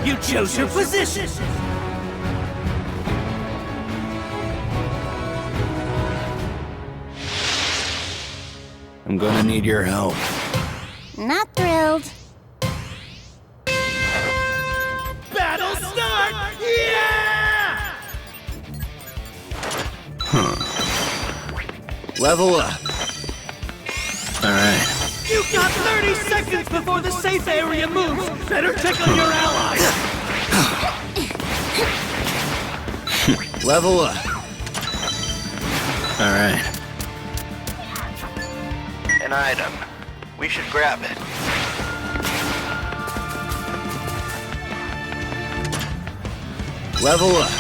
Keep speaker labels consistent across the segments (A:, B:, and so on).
A: You chose your position!
B: I'm gonna need your help.
C: Not thrilled.
A: Battle start! Yeah!
B: Level up. Alright.
A: You got 30 seconds before the safe area moves! Better check on your allies!
B: Level up. Alright.
D: An item. We should grab it.
B: Level up.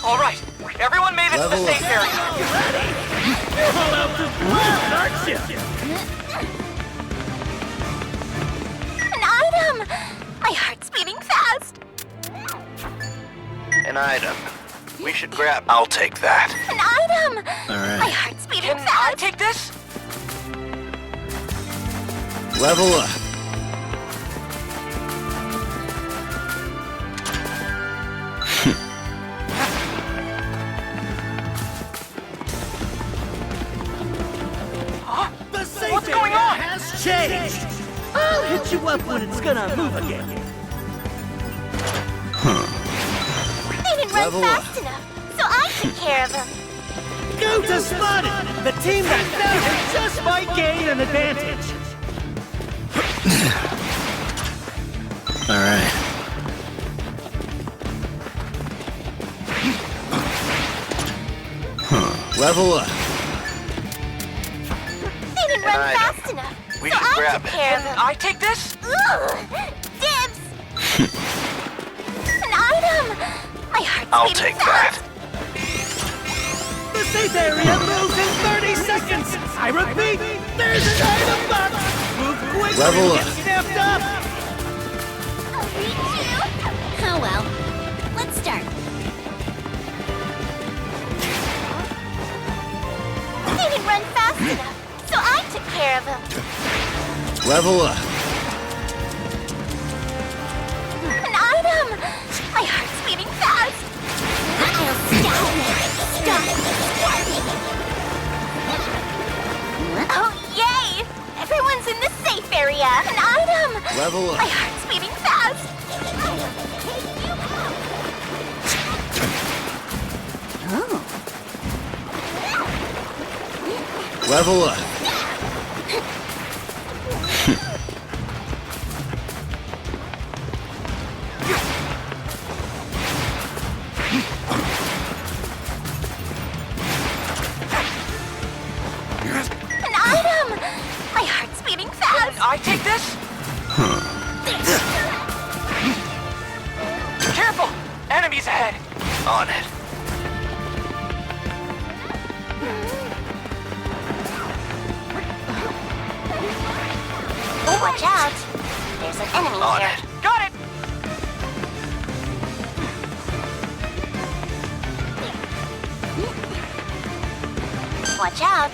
E: All right, everyone made it to the
B: Level
E: safe
B: up.
E: area.
A: You're all out to blast, aren't you?
C: An item! My heart's beating fast.
D: An item. We should grab. I'll take that.
C: An item!
B: Alright.
C: My heart's beating
E: Can I
C: fast.
E: take this?
B: Level up.
A: The safe
E: What's going
A: area
E: on?
A: has changed! I'll hit you up when it's gonna move again.
C: They didn't run
B: Level up.
C: fast enough, so I took care of them.
A: Go to Spotted! The team that found it just might gain an advantage.
B: Alright. Level up.
C: They didn't
D: An
C: run
D: item.
C: fast enough,
D: We
C: so
D: should
C: I
D: grab
C: took
D: it.
C: care of
E: Can
C: them.
E: I take this?
C: Ugh! Dibs! An item! My heart's
D: I'll
C: beating
D: take
C: fast.
D: that.
A: The safe area moves in 30 seconds! I repeat, there's an item box! Move quickly
B: Level
A: and
B: up.
A: get snapped up!
C: I'll reach you. Oh well. Let's start. They didn't run fast enough, so I took care of them.
B: Level up.
C: An item! My heart's beating fast. I'll stop it. Oh, yay! Everyone's in the safe area. An item!
B: Level
C: My
B: up.
C: heart's beating fast. Oh.
B: Level up.
C: An item! My heart's beating fast.
E: Can I take this? Careful! Enemies ahead!
D: On it.
C: Watch out. There's an enemy
D: On
C: here.
D: it.
E: Got it!
C: Watch out.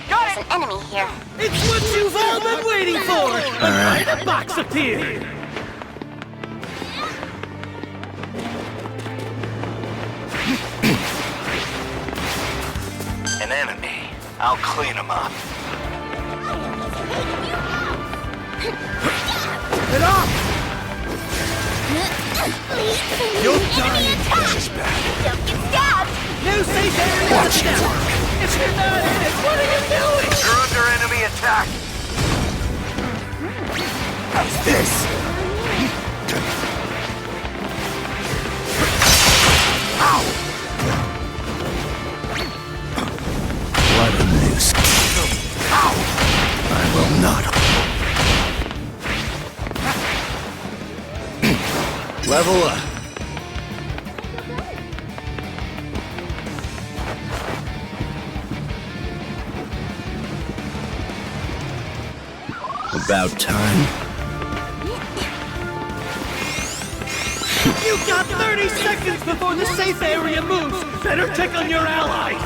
E: Got
C: There's
E: it!
C: an enemy here.
A: It's what you've all been waiting for!
B: Alright.
A: The box appeared!
D: An enemy. I'll clean him up.
A: Get off! You'll die in
C: This Don't get stabbed.
A: New safe area! Watch it! If you're not in it, what are you doing?
D: You're under enemy attack.
B: How's this? What a noose. I will not. Level up. About time.
A: You've got 30 seconds before the safe area moves! Better check on your allies!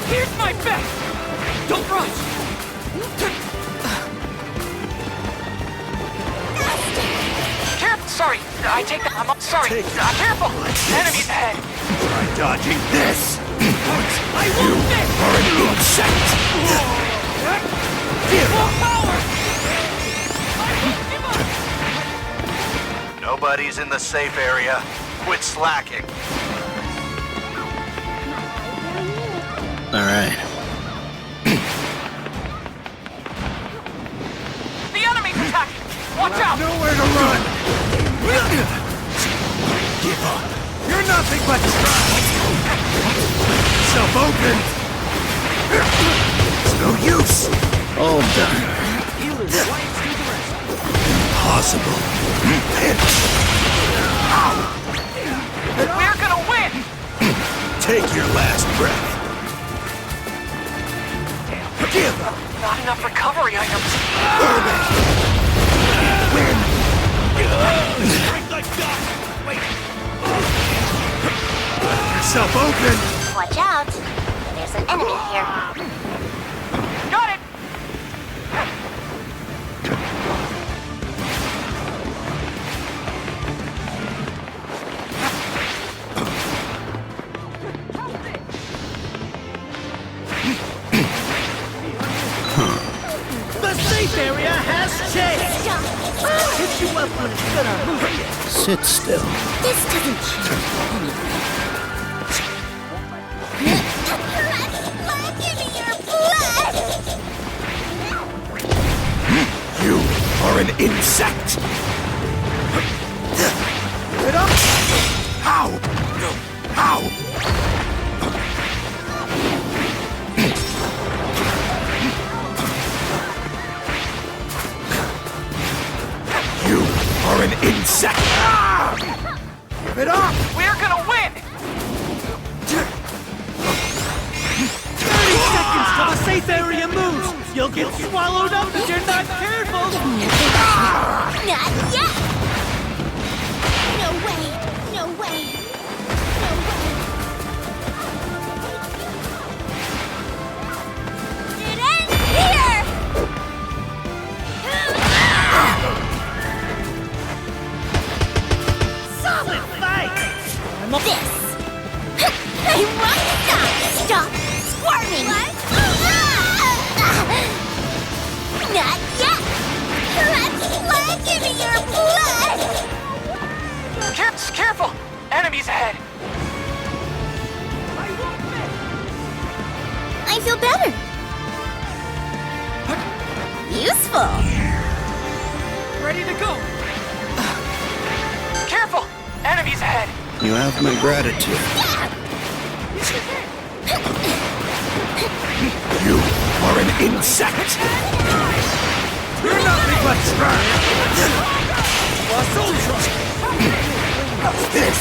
E: Here's my bet! Don't rush! Careful! Sorry, I take that. I'm sorry. Careful! Enemies ahead!
B: Try dodging this!
E: I won't miss!
B: Are an insect!
E: Full power!
D: Nobody's in the safe area. Quit slacking.
B: Alright.
E: The enemy's attacking! Watch out!
B: Nowhere to run! Give up! You're nothing but trash! Self-open! It's no use! All done. Impossible.
E: We're gonna win!
B: Take your last breath. Give up!
E: Not enough recovery items.
B: Win! Yourself open!
C: Watch out. There's an enemy here.
E: Got it!
A: The safe area has changed! I'll hit you up when it's gonna move you!
B: Sit still.
C: This doesn't change anything. Give me your blood!
B: You are an insect! Get up! How? How? You are an insect! Give it up!
E: We're gonna win!
A: 30 seconds till the safe area moves! You'll get swallowed up if you're not careful!
C: Not yet! No way! No way! No way! It ends here!
A: Solid fight!
C: This! I won't stop! Stop squirming! Not yet! Give me your blood!
E: Careful! Enemies ahead!
C: I feel better. Useful.
E: Ready to go! Careful! Enemies ahead!
B: You have my gratitude. You are an insect! You're nothing but trash! How's this?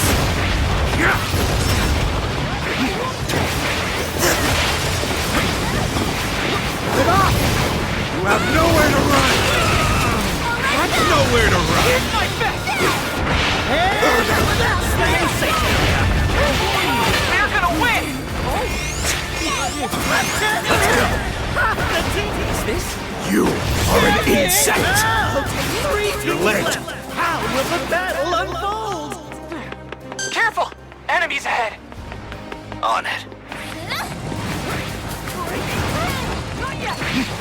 B: Get off! You have nowhere to run! That's nowhere to run!
E: Here's my bet!
A: Stay safe area!
E: We're gonna win! Is this?
B: You are an insect! You're late!
A: How will the battle unfold?
E: Careful! Enemies ahead!
D: On it.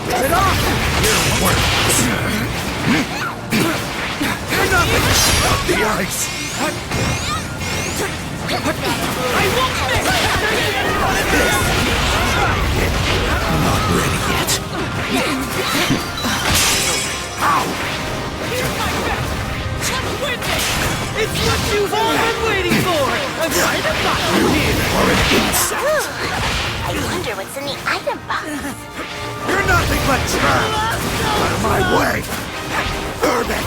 B: Get it off! Your works! You're nothing without the ice!
E: I won't miss!
B: I'm not ready yet. How?
E: Let's win this!
A: It's what you've all been waiting for! I'm right about here!
B: Or an insect!
C: I wonder what's in the item box.
B: You're nothing but trash! Out of my way! Urban!